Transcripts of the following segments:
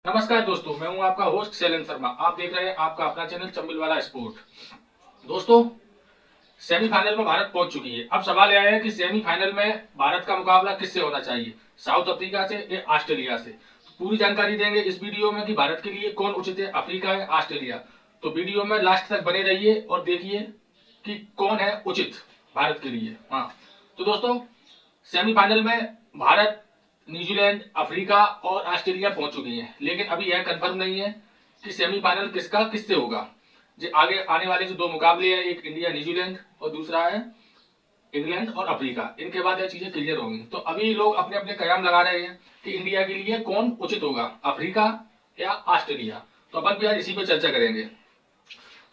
नमस्कार दोस्तों, मैं हूं आपका होस्ट शैलेंद्र शर्मा। आप देख रहे हैं आपका अपना चैनल चंबिल वाला स्पोर्ट। दोस्तों, सेमीफाइनल में भारत पहुंच चुकी है। अब सवाल यह है कि सेमीफाइनल में भारत का मुकाबला किससे होना चाहिए, साउथ अफ्रीका से या ऑस्ट्रेलिया से। तो पूरी जानकारी देंगे इस वीडियो में कि भारत के लिए कौन उचित है, अफ्रीका या ऑस्ट्रेलिया। तो वीडियो में लास्ट तक बने रहिए और देखिए कि कौन है उचित भारत के लिए। हाँ, तो दोस्तों, सेमीफाइनल में भारत, न्यूजीलैंड, अफ्रीका और ऑस्ट्रेलिया पहुंच चुकी हैं, लेकिन अभी यह कंफर्म नहीं है कि सेमीफाइनल किसका किससे होगा। जो आगे आने वाले जो दो मुकाबले हैं, एक इंडिया न्यूजीलैंड और दूसरा है इंग्लैंड और अफ्रीका, इनके बाद यह चीजें क्लियर होंगी। तो अभी लोग अपने अपने कयाम लगा रहे हैं कि इंडिया के लिए कौन उचित होगा, अफ्रीका या ऑस्ट्रेलिया। तो अपन भी आज इसी पे चर्चा करेंगे।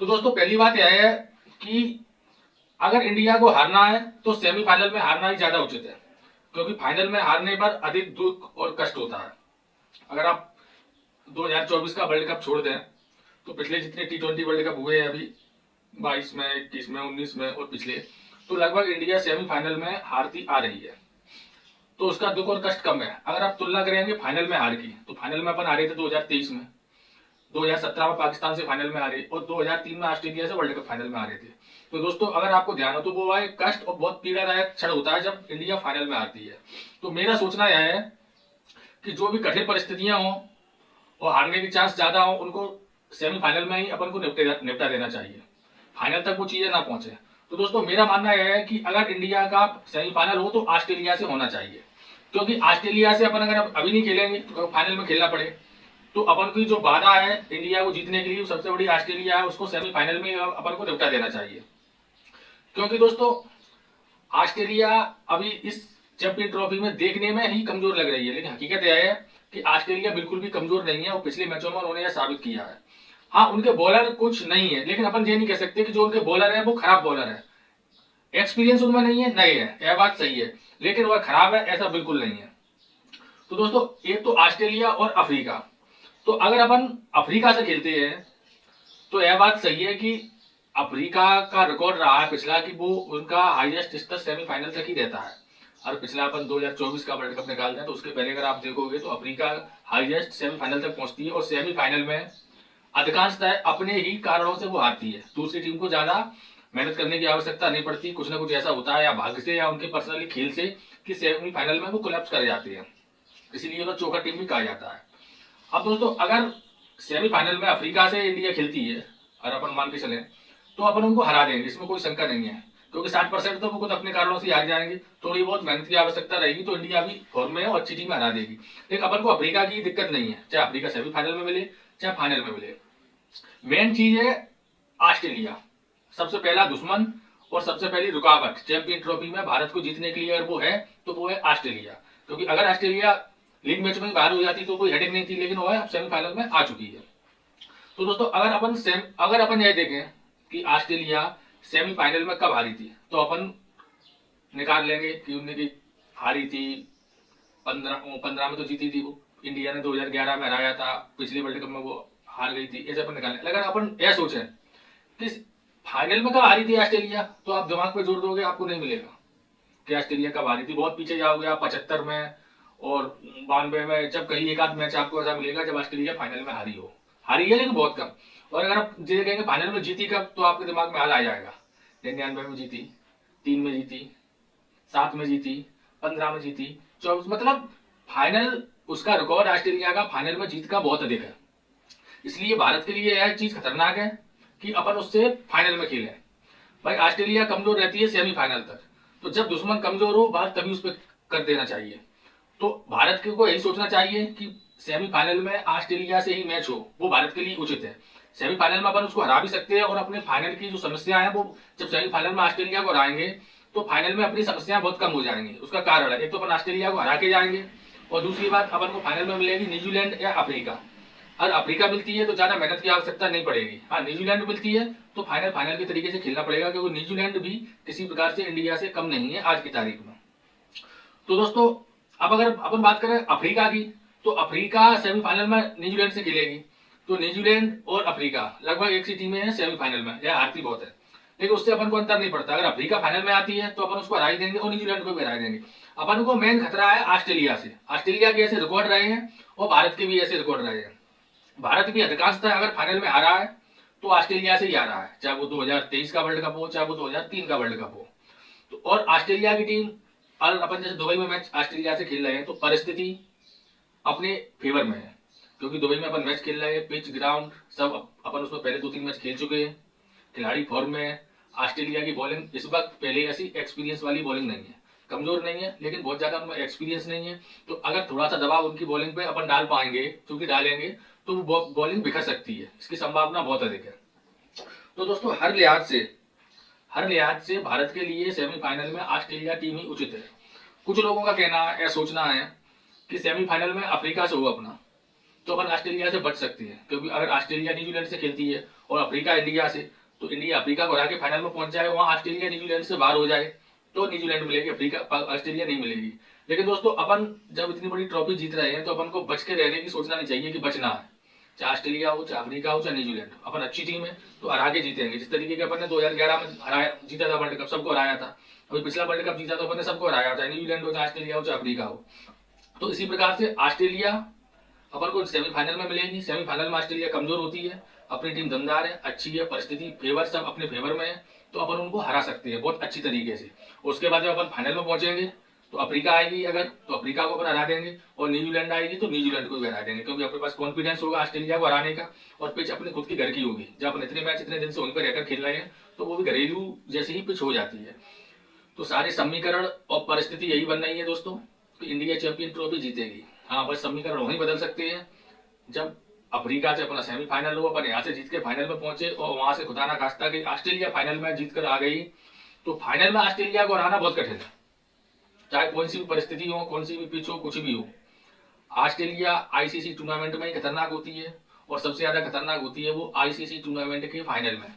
तो दोस्तों, पहली बात यह है कि अगर इंडिया को हारना है तो सेमीफाइनल में हारना ही ज्यादा उचित है, क्योंकि फाइनल में हारने पर अधिक दुख और कष्ट होता है। अगर आप 2024 का वर्ल्ड कप छोड़ दें तो पिछले जितने T20 वर्ल्ड कप हुए हैं अभी 22 में, 21 में, 19 में और पिछले, तो लगभग इंडिया सेमीफाइनल में हारती आ रही है। तो उसका दुख और कष्ट कम है। अगर आप तुलना करेंगे फाइनल में हार की, तो फाइनल में अपन हारे थे 2023 में, 2017 में पाकिस्तान से फाइनल में हारे और 2003 में ऑस्ट्रेलिया से वर्ल्ड कप फाइनल में हारे थे। तो दोस्तों, अगर आपको ध्यान हो तो वो एक कष्ट और बहुत पीड़ादायक क्षण होता है जब इंडिया फाइनल में हारती है। तो मेरा सोचना यह है कि जो भी कठिन परिस्थितियां हों और हारने की चांस ज्यादा हो, उनको सेमीफाइनल में ही अपन को निपटा देना चाहिए, फाइनल तक वो चीजें ना पहुंचे। तो दोस्तों, मेरा मानना यह है कि अगर इंडिया का सेमीफाइनल हो तो ऑस्ट्रेलिया से होना चाहिए, क्योंकि ऑस्ट्रेलिया से अपन अगर अभी नहीं खेलेंगे तो फाइनल में खेलना पड़े, तो अपन की जो बाधा है इंडिया को जीतने के लिए सबसे बड़ी ऑस्ट्रेलिया है, उसको सेमीफाइनल में अपन को निपटा देना चाहिए। क्योंकि दोस्तों, ऑस्ट्रेलिया अभी इस चैंपियन ट्रॉफी में देखने में ही कमजोर लग रही है, लेकिन हकीकत यह है कि ऑस्ट्रेलिया बिल्कुल भी कमजोर नहीं है और पिछले मैचों में उन्होंने यह साबित किया है। हाँ, उनके बॉलर कुछ नहीं है, लेकिन अपन ये नहीं कह सकते कि जो उनके बॉलर है वो खराब बॉलर है। एक्सपीरियंस उनमें नहीं है, नए है, यह बात सही है, लेकिन वह खराब है ऐसा बिल्कुल नहीं है। तो दोस्तों, एक तो ऑस्ट्रेलिया और अफ्रीका। तो अगर अपन अफ्रीका से खेलते हैं तो यह बात सही है कि अफ्रीका का रिकॉर्ड रहा है पिछला कि वो उनका हाईएस्ट स्तर सेमीफाइनल तक ही रहता है। और पिछला अपन 2024 का वर्ल्ड कप निकालते हैं तो उसके पहले अगर आप देखोगे तो अफ्रीका हाईएस्ट सेमीफाइनल तक पहुंचती है और सेमीफाइनल में अधिकांशतः अपने ही कारणों से वो हारती है। दूसरी टीम को ज्यादा मेहनत करने की आवश्यकता नहीं पड़ती, कुछ ना कुछ ऐसा होता है या भाग्य से या उनके पर्सनली खेल से कि सेमीफाइनल में वो कोलैप्स कर जाती है, इसीलिए उन्हें चोखा टीम भी कहा जाता है। अब दोस्तों, अगर सेमीफाइनल में अफ्रीका से इंडिया खेलती है और अपन मान के चले तो अपन उनको हरा देंगे, इसमें कोई शंका नहीं है, क्योंकि 60% तो वो खुद अपने कारणों से हार जाएंगे। थोड़ी बहुत मेहनत की आवश्यकता रहेगी तो इंडिया भी फॉर्म में है और अच्छी टीम हरा देगी। लेकिन अपन को अफ्रीका की दिक्कत नहीं है, चाहे अफ्रीका सेमीफाइनल में मिले चाहे फाइनल में मिले। मेन चीज है ऑस्ट्रेलिया, सबसे पहला दुश्मन और सबसे पहली रुकावट चैंपियन ट्रॉफी में भारत को जीतने के लिए अगर वो है तो वो है ऑस्ट्रेलिया। क्योंकि अगर ऑस्ट्रेलिया लीग मैच में बाहर हो जाती तो कोई हेडिंग नहीं थी, लेकिन वो है अब सेमीफाइनल में आ चुकी है। तो दोस्तों, अगर अपन यह देखें कि ऑस्ट्रेलिया सेमीफाइनल में कब हारी थी तो अपन निकाल लेंगे कि उन्होंने हारी थी 15 में तो जीती थी वो, इंडिया ने 2011 में हराया था, पिछले वर्ल्ड कप में वो हार गई थी, ऐसे अपन निकालें। अगर अपन यह सोचें कि फाइनल में कब हारी थी ऑस्ट्रेलिया, तो आप दिमाग पे जोर दोगे आपको नहीं मिलेगा कि ऑस्ट्रेलिया कब हारी थी। बहुत पीछे जाओगे आप 75 में और 92 में, जब कहीं एक आध मैच आपको ऐसा मिलेगा जब ऑस्ट्रेलिया फाइनल में हारी हो, हारी है लेकिन बहुत कम। और अगर आप ये कहेंगे फाइनल में जीती कब, तो आपके दिमाग में हाल आ जाएगा 99 में जीती, 3 में जीती, 7 में जीती, 15 में जीती, 24, मतलब फाइनल उसका रिकॉर्ड ऑस्ट्रेलिया का फाइनल में जीत का बहुत अधिक है। इसलिए भारत के लिए यह चीज खतरनाक है कि अपन उससे फाइनल में खेलें। भाई, ऑस्ट्रेलिया कमजोर रहती है सेमीफाइनल तक, तो जब दुश्मन कमजोर हो भारत तभी उस पर कर देना चाहिए। तो भारत को यही सोचना चाहिए कि सेमीफाइनल में ऑस्ट्रेलिया से ही मैच हो, वो भारत के लिए उचित है। सेमीफाइनल में अपन उसको हरा भी सकते हैं और अपने फाइनल की जो समस्या है वो जब सेमीफाइनल में ऑस्ट्रेलिया को हराएंगे तो फाइनल में अपनी समस्याएं बहुत कम हो जाएंगी। उसका कारण है, एक तो अपन ऑस्ट्रेलिया को हरा के जाएंगे और दूसरी बात अपन को फाइनल में मिलेगी न्यूजीलैंड या अफ्रीका। अगर अफ्रीका मिलती है तो ज्यादा मेहनत की आवश्यकता नहीं पड़ेगी। हाँ, न्यूजीलैंड मिलती है तो फाइनल फाइनल के तरीके से खेलना पड़ेगा, क्योंकि न्यूजीलैंड भी किसी प्रकार से इंडिया से कम नहीं है आज की तारीख में। तो दोस्तों, अब अगर अपन बात करें अफ्रीका की, तो अफ्रीका सेमीफाइनल में न्यूजीलैंड से खेलेगी। तो न्यूजीलैंड और अफ्रीका लगभग एक सी टीमें हैं सेमीफाइनल में, यह हारती बहुत है, लेकिन उससे अपन को अंतर नहीं पड़ता। अगर अफ्रीका फाइनल में आती है तो अपन उसको हरा देंगे और न्यूजीलैंड को भी हरा देंगे। अपन को मेन खतरा है ऑस्ट्रेलिया से। ऑस्ट्रेलिया के ऐसे रिकॉर्ड रहे हैं और भारत के भी ऐसे रिकॉर्ड रहे हैं। भारत भी अधिकांशतः अगर फाइनल में आ रहा है तो ऑस्ट्रेलिया से ही आ रहा है, चाहे वो 2023 का वर्ल्ड कप हो, चाहे वो 2003 का वर्ल्ड कप हो। तो और ऑस्ट्रेलिया की टीम, अगर अपन जैसे दुबई में मैच ऑस्ट्रेलिया से खेल रहे हैं तो परिस्थिति अपने फेवर में है, क्योंकि दुबई में अपन मैच खेल रहे हैं, पिच ग्राउंड सब अपन उसमें पहले 2-3 मैच खेल चुके हैं, खिलाड़ी फॉर्म में है। ऑस्ट्रेलिया की बॉलिंग इस वक्त पहले ऐसी एक्सपीरियंस वाली बॉलिंग नहीं है, कमजोर नहीं है लेकिन बहुत ज्यादा उनमें एक्सपीरियंस नहीं है। तो अगर थोड़ा सा दबाव उनकी बॉलिंग पे अपन डाल पाएंगे, क्योंकि डालेंगे तो वो बॉलिंग बिखर सकती है, इसकी संभावना बहुत अधिक है। तो दोस्तों हर लिहाज से भारत के लिए सेमीफाइनल में ऑस्ट्रेलिया टीम ही उचित है। कुछ लोगों का कहना है या सोचना है कि सेमीफाइनल में अफ्रीका से हो अपना, तो अपन ऑस्ट्रेलिया से बच सकती है, क्योंकि अगर ऑस्ट्रेलिया न्यूजीलैंड से खेलती है और अफ्रीका इंडिया से, तो इंडिया अफ्रीका को हरा के फाइनल में पहुंच जाए, वहां ऑस्ट्रेलिया न्यूजीलैंड से बाहर हो जाए तो न्यूजीलैंड मिलेगी, अफ्रीका ऑस्ट्रेलिया नहीं मिलेगी। लेकिन दोस्तों अपन जब इतनी बड़ी ट्रॉफी जीत रहे हैं तो अपन को बच के रहने की सोचना नहीं चाहिए कि बचना है, चाहे ऑस्ट्रेलिया हो, चाहे अफ्रीका हो, चाहे न्यूजीलैंड। अपन अच्छी टीम है तो हरा के जीतेंगे, जिस तरीके के अपन ने 2011 में हराया, जीता था वर्ल्ड कप, सबको हराया था। अभी पिछला वर्ल्ड कप जीता तो अपन ने सबको हराया, चाहे न्यूजीलैंड हो, चाहे ऑस्ट्रेलिया हो, चाहे अफ्रीका हो। तो इसी प्रकार से ऑस्ट्रेलिया अपन को सेमीफाइनल में मिलेगी। सेमीफाइनल में ऑस्ट्रेलिया कमजोर होती है, अपनी टीम दमदार है, अच्छी है, परिस्थिति फेवर सब अपने फेवर में है, तो अपन उनको हरा सकते हैं बहुत अच्छी तरीके से। उसके बाद जब अपन फाइनल में पहुंचेंगे तो अफ्रीका आएगी अगर, तो अफ्रीका को अपन हरा देंगे, और न्यूजीलैंड आएगी तो न्यूजीलैंड को भी हरा देंगे, क्योंकि अपने पास कॉन्फिडेंस होगा ऑस्ट्रेलिया को हराने का, और पिच अपने खुद की घर की होगी। जब अपन इतने मैच इतने दिन से वहीं पर रहकर खेल रहे हैं तो वो भी घरेलू जैसी ही पिच हो जाती है। तो सारे समीकरण और परिस्थिति यही बन रही है दोस्तों कि इंडिया चैंपियन ट्रॉफी जीतेगी। हाँ, बस समीकरण वहीं बदल सकते हैं जब अफ्रीका से अपना सेमीफाइनल हो, अपन यहाँ से जीत के फाइनल में पहुंचे, और वहां से खुदा ना खास्ता कि ऑस्ट्रेलिया फाइनल में जीत कर आ गई, तो फाइनल में ऑस्ट्रेलिया को हराना बहुत कठिन है, चाहे कौन सी भी परिस्थिति हो, कौन सी भी पिच हो, कुछ भी हो। ऑस्ट्रेलिया आईसीसी टूर्नामेंट में ही खतरनाक होती है, और सबसे ज्यादा खतरनाक होती है वो आईसीसी टूर्नामेंट के फाइनल में।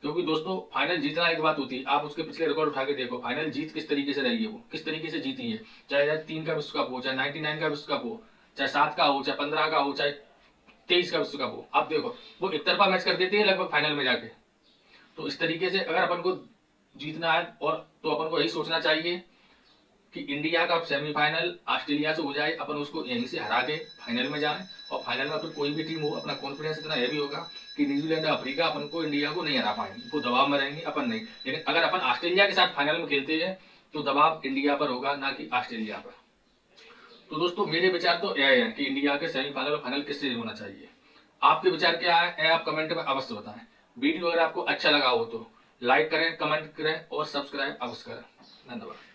क्योंकि दोस्तों फाइनल जीतना एक बात होती है, आप उसके पिछले रिकॉर्ड उठा के देखो, फाइनल जीत किस तरीके से रही है, वो किस तरीके से जीती है, चाहे 2003 का विश्व कप हो, चाहे 99 का विश्व कप हो, चाहे 7 का हो, चाहे 15 का हो, चाहे 23 का विश्व कप हो। आप देखो वो एक तरफा मैच कर देते हैं लगभग फाइनल में जाके। तो इस तरीके से अगर अपन को जीतना है, और तो अपन को यही सोचना चाहिए कि इंडिया का सेमीफाइनल ऑस्ट्रेलिया से हो जाए, अपन उसको यहीं से हरा के फाइनल में जाए, और फाइनल में फिर कोई भी टीम हो, अपना कॉन्फिडेंस इतना हैवी होगा कि न्यूजीलैंड अफ्रीका अपन को इंडिया को नहीं हरा पाएंगे, वो दबाव में रहेंगे, अपन नहीं। लेकिन अगर अपन ऑस्ट्रेलिया के साथ फाइनल में खेलते हैं तो दबाव इंडिया पर होगा, ना कि ऑस्ट्रेलिया पर। तो दोस्तों मेरे विचार तो यह है कि इंडिया के सेमीफाइनल और फाइनल किससे होना चाहिए। आपके विचार क्या है आप कमेंट में अवश्य बताएं। वीडियो अगर आपको अच्छा लगा हो तो लाइक करें, कमेंट करें और सब्सक्राइब अवश्य करें। धन्यवाद।